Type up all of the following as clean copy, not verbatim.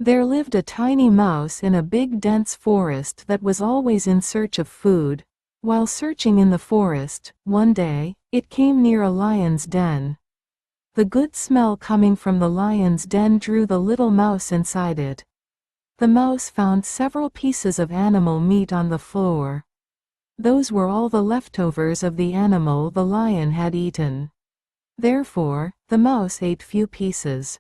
There lived a tiny mouse in a big dense forest that was always in search of food. While searching in the forest, one day, it came near a lion's den. The good smell coming from the lion's den drew the little mouse inside it. The mouse found several pieces of animal meat on the floor. Those were all the leftovers of the animal the lion had eaten. Therefore, the mouse ate few pieces.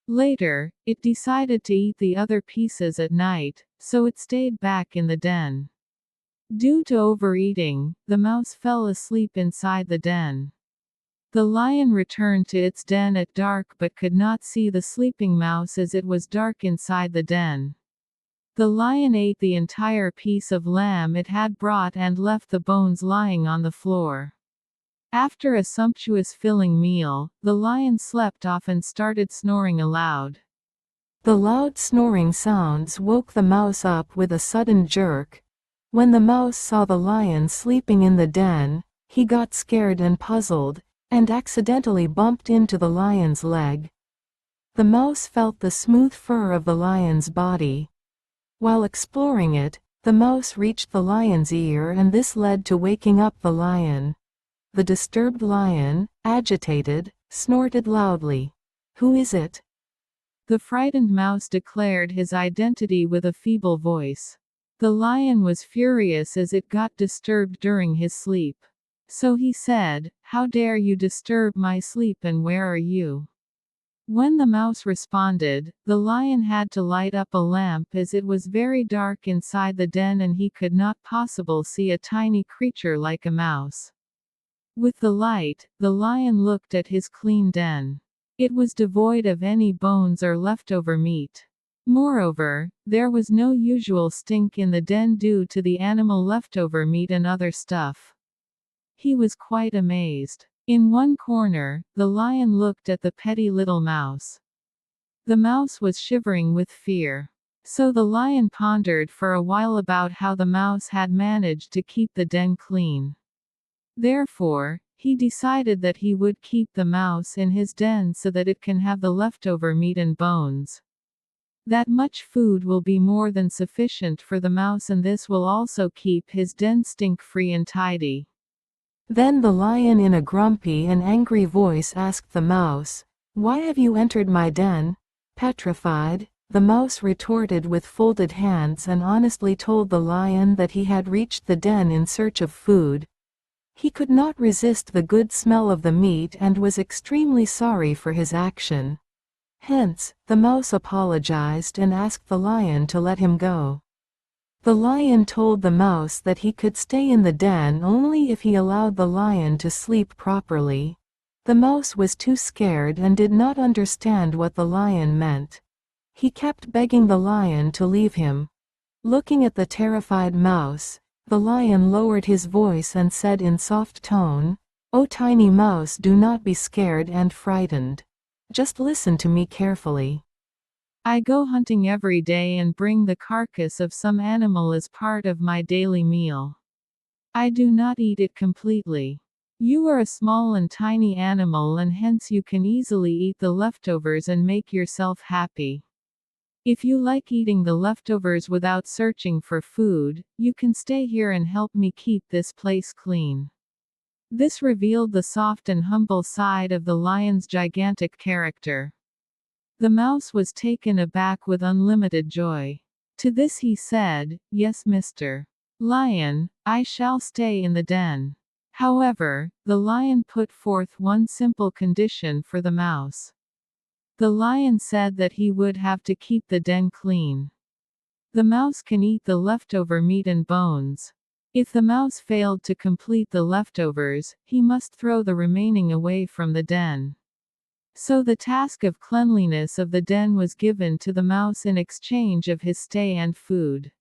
Later, it decided to eat the other pieces at night, so it stayed back in the den. Due to overeating, the mouse fell asleep inside the den. The lion returned to its den at dark but could not see the sleeping mouse as it was dark inside the den. The lion ate the entire piece of lamb it had brought and left the bones lying on the floor. After a sumptuous filling meal, the lion slept off and started snoring aloud. The loud snoring sounds woke the mouse up with a sudden jerk. When the mouse saw the lion sleeping in the den, he got scared and puzzled, and accidentally bumped into the lion's leg. The mouse felt the smooth fur of the lion's body. While exploring it, the mouse reached the lion's ear, and this led to waking up the lion. The disturbed lion, agitated, snorted loudly. "Who is it?" The frightened mouse declared his identity with a feeble voice. The lion was furious as it got disturbed during his sleep. So he said, "How dare you disturb my sleep, and where are you?" When the mouse responded, the lion had to light up a lamp as it was very dark inside the den and he could not possibly see a tiny creature like a mouse. With the light, the lion looked at his clean den. It was devoid of any bones or leftover meat. Moreover, there was no usual stink in the den due to the animal leftover meat and other stuff. He was quite amazed. In one corner, the lion looked at the petty little mouse. The mouse was shivering with fear. So the lion pondered for a while about how the mouse had managed to keep the den clean. Therefore, he decided that he would keep the mouse in his den so that it can have the leftover meat and bones. That much food will be more than sufficient for the mouse, and this will also keep his den stink-free and tidy. Then the lion in a grumpy and angry voice asked the mouse, "Why have you entered my den?" Petrified, the mouse retorted with folded hands and honestly told the lion that he had reached the den in search of food. He could not resist the good smell of the meat and was extremely sorry for his action. Hence, the mouse apologized and asked the lion to let him go. The lion told the mouse that he could stay in the den only if he allowed the lion to sleep properly. The mouse was too scared and did not understand what the lion meant. He kept begging the lion to leave him. Looking at the terrified mouse, the lion lowered his voice and said in soft tone, "Oh tiny mouse, do not be scared and frightened. Just listen to me carefully. I go hunting every day and bring the carcass of some animal as part of my daily meal. I do not eat it completely. You are a small and tiny animal, and hence you can easily eat the leftovers and make yourself happy. If you like eating the leftovers without searching for food, you can stay here and help me keep this place clean." This revealed the soft and humble side of the lion's gigantic character. The mouse was taken aback with unlimited joy. To this he said, "Yes, Mr. Lion, I shall stay in the den." However, the lion put forth one simple condition for the mouse. The lion said that he would have to keep the den clean. The mouse can eat the leftover meat and bones. If the mouse failed to complete the leftovers, he must throw the remaining away from the den. So the task of cleanliness of the den was given to the mouse in exchange of his stay and food.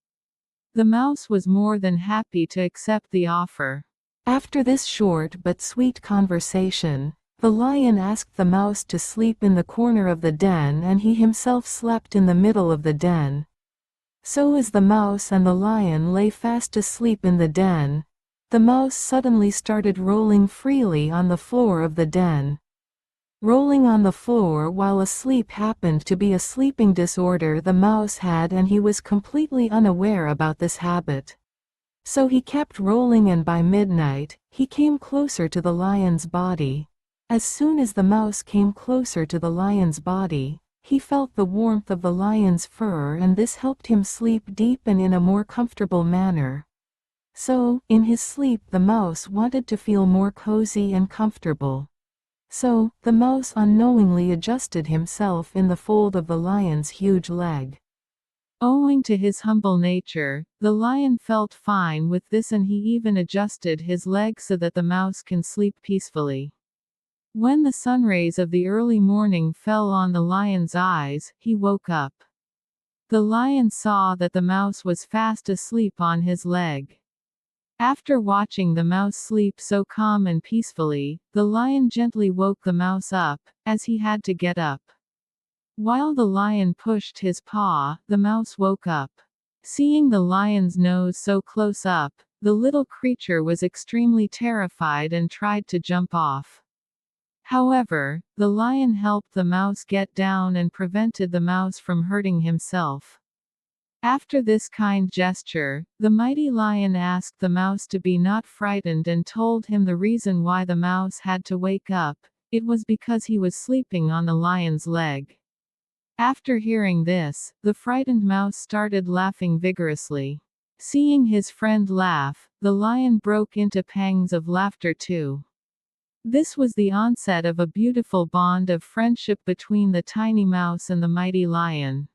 The mouse was more than happy to accept the offer. After this short but sweet conversation, the lion asked the mouse to sleep in the corner of the den, and he himself slept in the middle of the den. So as the mouse and the lion lay fast asleep in the den, the mouse suddenly started rolling freely on the floor of the den. rolling on the floor while asleep happened to be a sleeping disorder the mouse had, and he was completely unaware about this habit. So he kept rolling, and by midnight, he came closer to the lion's body. As soon as the mouse came closer to the lion's body, he felt the warmth of the lion's fur, and this helped him sleep deep and in a more comfortable manner. So, in his sleep the mouse wanted to feel more cozy and comfortable. So, the mouse unknowingly adjusted himself in the fold of the lion's huge leg. Owing to his humble nature, the lion felt fine with this, and he even adjusted his leg so that the mouse can sleep peacefully. When the sunrays of the early morning fell on the lion's eyes, he woke up. The lion saw that the mouse was fast asleep on his leg. After watching the mouse sleep so calm and peacefully, the lion gently woke the mouse up, as he had to get up. While the lion pushed his paw, the mouse woke up. Seeing the lion's nose so close up, the little creature was extremely terrified and tried to jump off. However, the lion helped the mouse get down and prevented the mouse from hurting himself. After this kind gesture, the mighty lion asked the mouse to be not frightened and told him the reason why the mouse had to wake up. It was because he was sleeping on the lion's leg. After hearing this, the frightened mouse started laughing vigorously. Seeing his friend laugh, the lion broke into pangs of laughter too. This was the onset of a beautiful bond of friendship between the tiny mouse and the mighty lion.